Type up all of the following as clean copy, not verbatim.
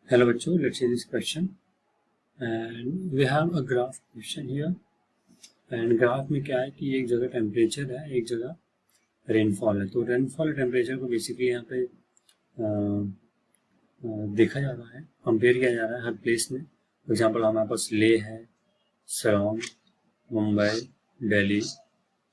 Hello बच्चों, let's see this question and we have a graph question here and graph में क्या है कि एक जगह टेम्परेचर है, एक जगह रेनफॉल है। तो रेनफॉल टेम्परेचर को बेसिकली यहाँ पे देखा जा रहा है, कंपेयर किया जा रहा है हर प्लेस में। फॉर एग्जाम्पल हमारे पास ले है, Shillong, Mumbai, Delhi,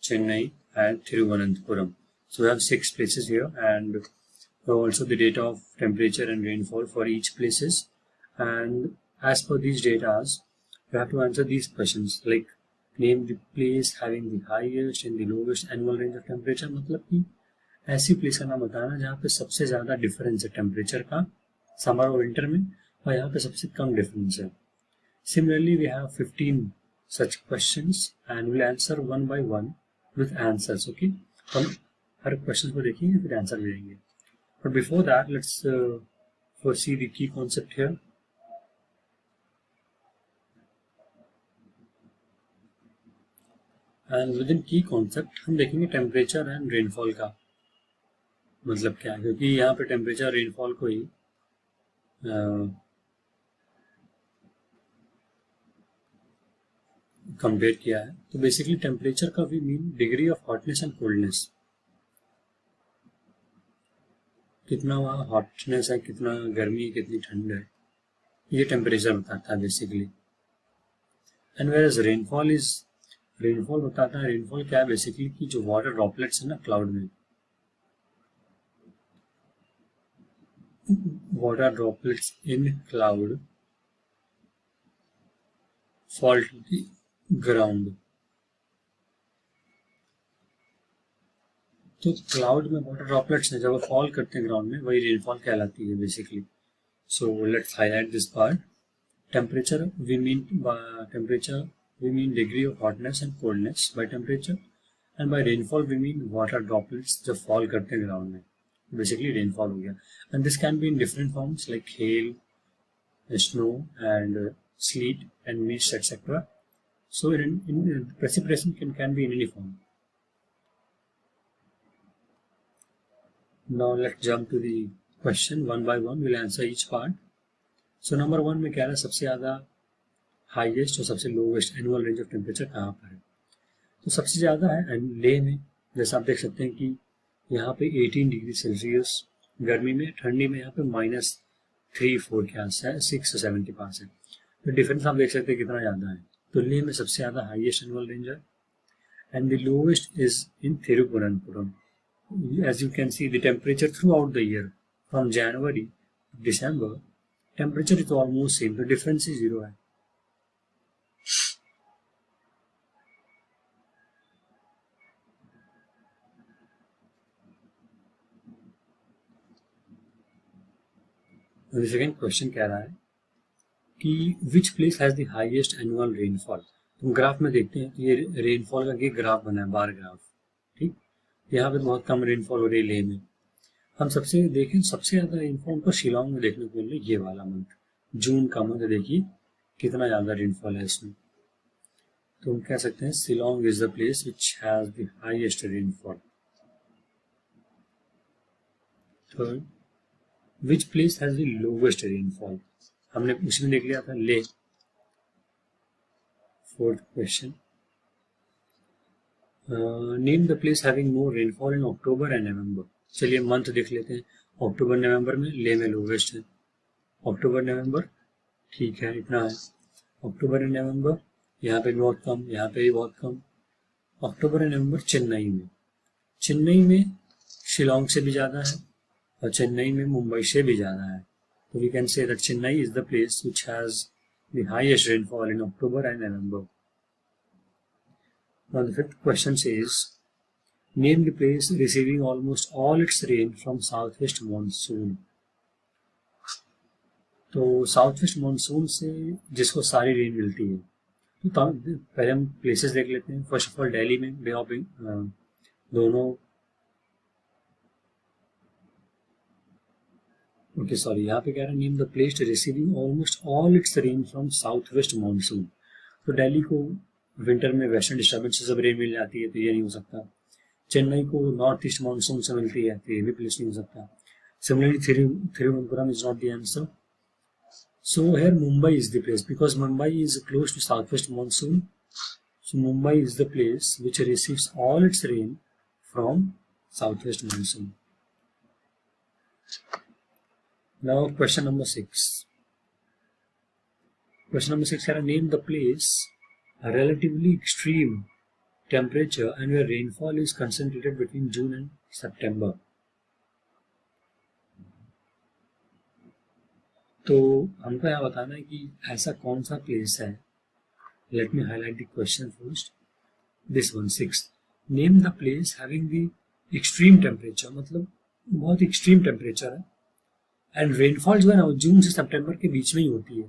Chennai and Thiruvananthapuram. So we have 6 places here and also the data of temperature and rainfall for each places. And as per these data, you have to answer these questions like name the place having the highest and the lowest annual range of temperature. मतलब कि ऐसी place का नाम बताना जहाँ पे सबसे ज़्यादा डिफरेंस है टेम्परेचर का समर और विंटर में, और यहाँ पे सबसे कम डिफरेंस है। Similarly, we have 15 such questions and we'll answer one by one with answers. Okay, हम हर क्वेश्चन को देखेंगे फिर आंसर भी देंगे। But before that, let's foresee the key concept here. And within key concept हम देखेंगे टेम्परेचर एंड रेनफॉल का मतलब क्या है, क्योंकि यहाँ पे टेम्परेचर रेनफॉल को ही कंपेयर किया है। तो बेसिकली टेम्परेचर का भी mean degree of hotness and coldness, कितना वहाँ हॉटनेस है, कितना गर्मी है, कितनी ठंड है, ये टेम्परेचर बताता है बेसिकली। एंड वेयर रेनफॉल बताता है, रेनफॉल क्या है बेसिकली कि जो वाटर ड्रॉपलेट्स है ना क्लाउड में, water droplets in cloud fall to the ground. तो क्लाउड में वाटर ड्रॉपलेट्स जब वो फॉल करते हैं ग्राउंड में, वही रेनफॉल कहलाती है basically. So let's highlight this part. Temperature we mean degree of hotness and coldness by temperature, and by rainfall we mean water droplets जब फॉल करते हैं ग्राउंड में, basically rainfall हो गया। and this can be in different forms like hail, snow and sleet and mist etc. so in precipitation can be in any form. Now let's jump to the question one by one, we'll answer each part. so number 1 में क्या है, सबसे ज़्यादा highest और सबसे lowest annual range of temperature कहाँ पर है। तो सबसे ज़्यादा है लेह में, जैसा आप देख सकते हैं कि यहाँ पे 18 डिग्री सेल्सियस गर्मी में, ठंडी में यहाँ पे -3-4 के आस है, 6 और 7 के पास है। तो डिफरेंस आप देख सकते हैं कितना ज़्यादा है। तो लेह में सबसे ज़्यादा हाईएस्ट एनुअल रेंज है and the lowest is in Thiruvananthapuram. As you can see the temperature throughout the year from January to December temperature is almost same, तो डिफरेंस ही 0 है। सेकेंड क्वेश्चन कह रहा है कि which place has the highest annual rainfall. तुम graph में देखते हैं कि ये रेनफॉल का एक ग्राफ बना है, बार ग्राफ, ठीक। यहाँ पे बहुत कम रेनफॉल हो रही है लेह में। हम सबसे देखें सबसे ज़्यादा रेनफॉल को शिलोंग में देखने को मिल रही है, ये वाला मंथ, जून का मंथ, देखिए कितना ज़्यादा रेनफॉल है इसमें। तो हम कह सकते हैं Shillong is the place which has the highest rainfall. Third, which place has the lowest rainfall, हमने उसमें देख लिया था ले। Fourth question, name the place having more rainfall in October and नवंबर। चलिए मंथ देख लेते हैं। अक्टूबर नवंबर में ले में लोवेस्ट है, अक्टूबर नवंबर ठीक है इतना है। अक्टूबर एंड नवंबर यहाँ पे बहुत कम, यहाँ पे भी बहुत कम। अक्टूबर एंड नवंबर चेन्नई में शिलोंग से भी ज़्यादा है और चेन्नई में मुंबई से भी ज़्यादा है। तो we can say that Chennai is the place which has the highest rainfall in October and November. Now the fifth question says, name the place receiving almost all its rain from southwest monsoon. तो south west monsoon से जिसको सारी rain मिलती है। तो पहले हम places देख लेते हैं। फर्स्ट ऑफ ऑल दिल्ली में बे ऑफ दोनों, ओके सॉरी, यहाँ पे कह रहा है name the place receiving almost all it's rain from south west monsoon. तो दिल्ली को विंटर में वेस्टर्न डिस्टर्बेंस से सब रेन मिल जाती है, तो ये नहीं हो सकता। चेन्नई को नॉर्थ ईस्ट मानसून से मिलती है, तो ये भी प्लेस नहीं हो सकता। Similarly Thiruvananthapuram is not the answer. So here Mumbai is the place because Mumbai is close to southwest monsoon. So Mumbai is the place which receives all its rain from southwest monsoon. Now question number 6. Question number 6 है name the place a relatively extreme temperature and where rainfall is concentrated between June and September. तो हमको यहाँ बताना है कि ऐसा कौन सा प्लेस है. Let me highlight the question first. This one 6. Name the place having the extreme temperature. मतलब बहुत extreme temperature है. And rainfall जो है ना वो जून से सितंबर के बीच में ही होती है.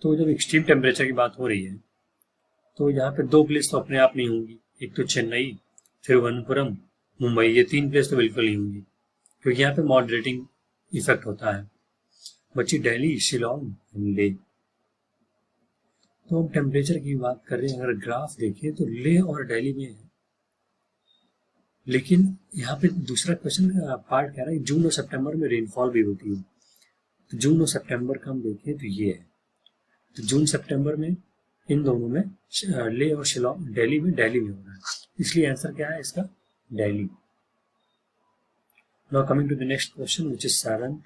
तो जब extreme temperature की बात हो रही है तो यहाँ पे 2 प्लेस तो अपने आप नहीं होंगी. एक तो चेन्नई, तिरुवनंतपुरम, मुंबई. ये 3 प्लेस तो बिल्कुल नहीं होंगी क्योंकि यहाँ पे मॉडरेटिंग इफेक्ट होता है. बची दिल्ली, शिलोंग एंड ले. तो हम टेम्परेचर की बात कर रहे हैं. अगर ग्राफ देखें तो ले और दिल्ली में है, लेकिन यहाँ पे दूसरा क्वेश्चन पार्ट कह रहा है जून और सितंबर में रेनफॉल भी होती है. तो जून और सितंबर का हम देखें तो ये है. तो जून सितंबर में इन दोनों में ले और शिलोंग, दिल्ली में हो रहा है. इसलिए आंसर क्या है इसका? Delhi. Now coming to the next question which is 7th.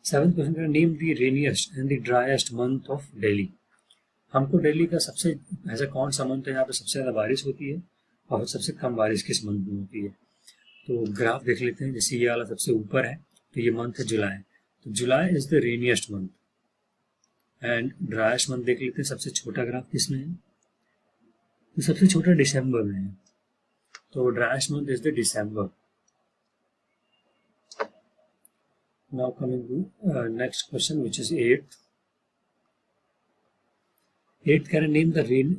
7th question का name the rainiest and the driest month of Delhi. हमको दिल्ली का सबसे ऐसा कौन सा मंथ है यहाँ पे सबसे ज़्यादा बारिश होती है और सबसे कम बारिश किस मंथ में होती है. तो ग्राफ देख लेते हैं. जैसे ये वाला सबसे ऊपर है तो ये मंथ है जुलाई. तो जुलाई is the rainiest month. And driest month देख लेते हैं. सबसे छोटा ग्राफ किसमें है? तो सबसे छोटा दिसंबर में है. तो driest month is the December. Now coming to next question which is 8th. 8th कह रहे नेम द रेन.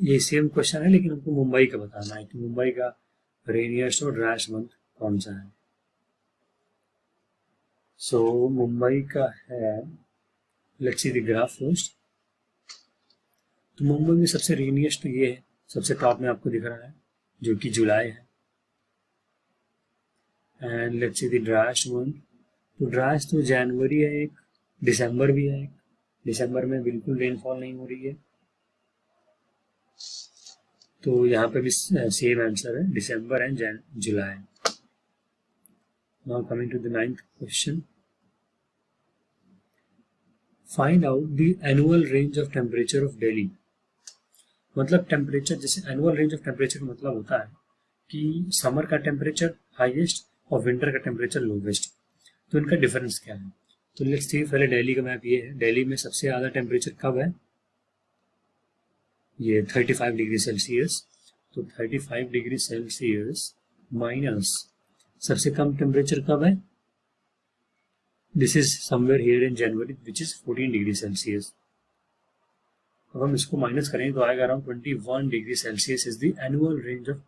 ये सेम क्वेश्चन है लेकिन हमको मुंबई का बताना है कि मुंबई का रेनिएस्ट और ड्राइएस्ट मंथ कौन सा है. सो मुंबई का है, let's see the graph first. तो मुंबई में सबसे रेनिएस्ट ये है, सबसे टॉप में आपको दिख रहा है जो कि जुलाई है. And let's see the driest month. तो ड्राइएस्ट तो जनवरी है एक, दिसंबर भी है एक. दिसंबर में बिल्कुल रेनफॉल नहीं हो रही है. तो यहाँ पे भी सेम आंसर है, December and July. Now coming to the 9th question. Find out the annual range of temperature of Delhi. मतलब टेम्परेचर, जैसे एनुअल रेंज ऑफ टेम्परेचर का मतलब होता है कि समर का टेम्परेचर हाईएस्ट और विंटर का टेम्परेचर लोवेस्ट. तो इनका डिफरेंस क्या है? तो लेट्स सी. पहले दिल्ली का मैप ये है. दिल्ली में सबसे ज़्यादा टेम्परेचर कब है? ये 35 डिग्री सेल्सियस. तो 35 डिग्री सेल्सियस माइनस सबसे कम टेम्परेचर कब है? This is somewhere here in January which is 14 degree Celsius. अब हम इसको माइनस करें तो आएगा around 21 degree Celsius is the annual range of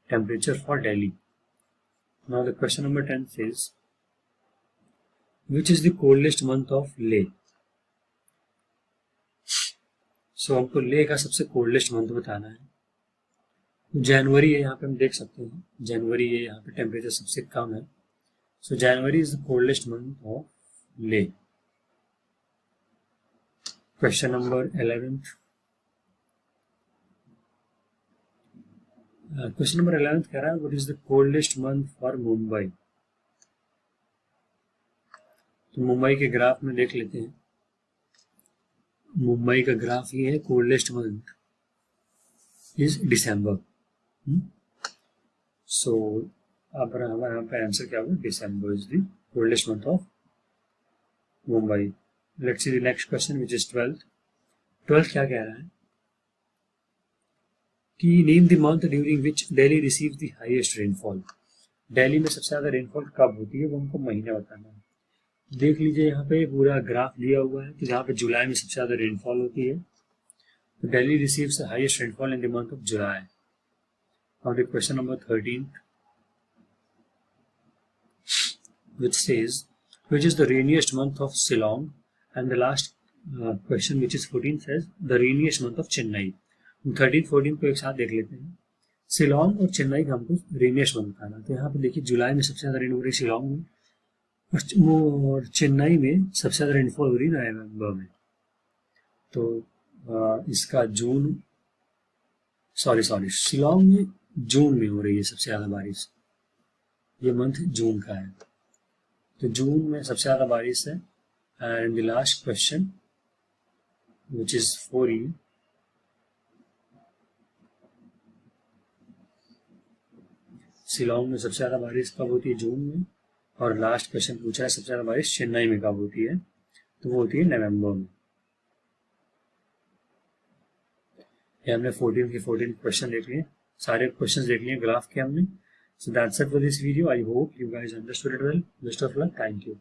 temperature for Delhi. Now the question number 10 says which is the coldest month of Leh. So हमको ले का सबसे कोल्डेस्ट मंथ बताना है. जनवरी है, यहाँ पे हम देख सकते हैं जनवरी है, यहाँ पे टेम्परेचर सबसे कम है. So January is the coldest month of Leh. Question number 11th. Question number 11th कह रहा है what is the coldest month for Mumbai. तो मुंबई के ग्राफ में देख लेते हैं. मुंबई का ग्राफ ये है, coldest month is December. So अब हमारे यहाँ पे आंसर क्या होगा? December is the coldest month of Mumbai. Let's see the next question which is 12th. 12th क्या कह रहा है कि name the month during which Delhi receive the highest rainfall. Delhi में सबसे ज्यादा रेनफॉल कब होती है वो हमको महीना बताना है. देख लीजिए यहाँ पे पूरा ग्राफ दिया हुआ है. तो जहाँ पे जुलाई में सबसे ज्यादा रेनफॉल होती है तो Delhi receives the highest rainfall in the month of July. Now the question number 13th, which says which is the rainiest month of Shillong, and the last question which is 14th says the rainiest month of Chennai. 13th 14th को एक साथ देख लेते हैं. शिलोंग और चेन्नई का हमको रेनियस्ट month बताना। तो यहाँ पे देखिए जुलाई में सबसे ज़्यादा रेन हो रही शिलोंग में, और चेन्नई में सबसे ज़्यादा रेनफॉल हो रही नवंबर में। तो इसका जून सॉरी शिलोंग में जून में हो रही है सबसे ज़्यादा बारिश, ये मंथ जून का है। तो जून में सबसे ज़्यादा बारिश है। And the last question which is for you, Shillong में सबसे ज़्यादा बारिश कब होती है? जून में। और लास्ट क्वेश्चन पूछा है सबसे ज़्यादा बारिश चेन्नई में कब होती है? तो वो होती है नवंबर में। ये हमने 14 के 14 क्वेश्चन देख लिए, सारे क्वेश्चन देख लिए ग्राफ के हमने। So that's it for this video. I hope you guys understood it well. Best of luck. Thank you.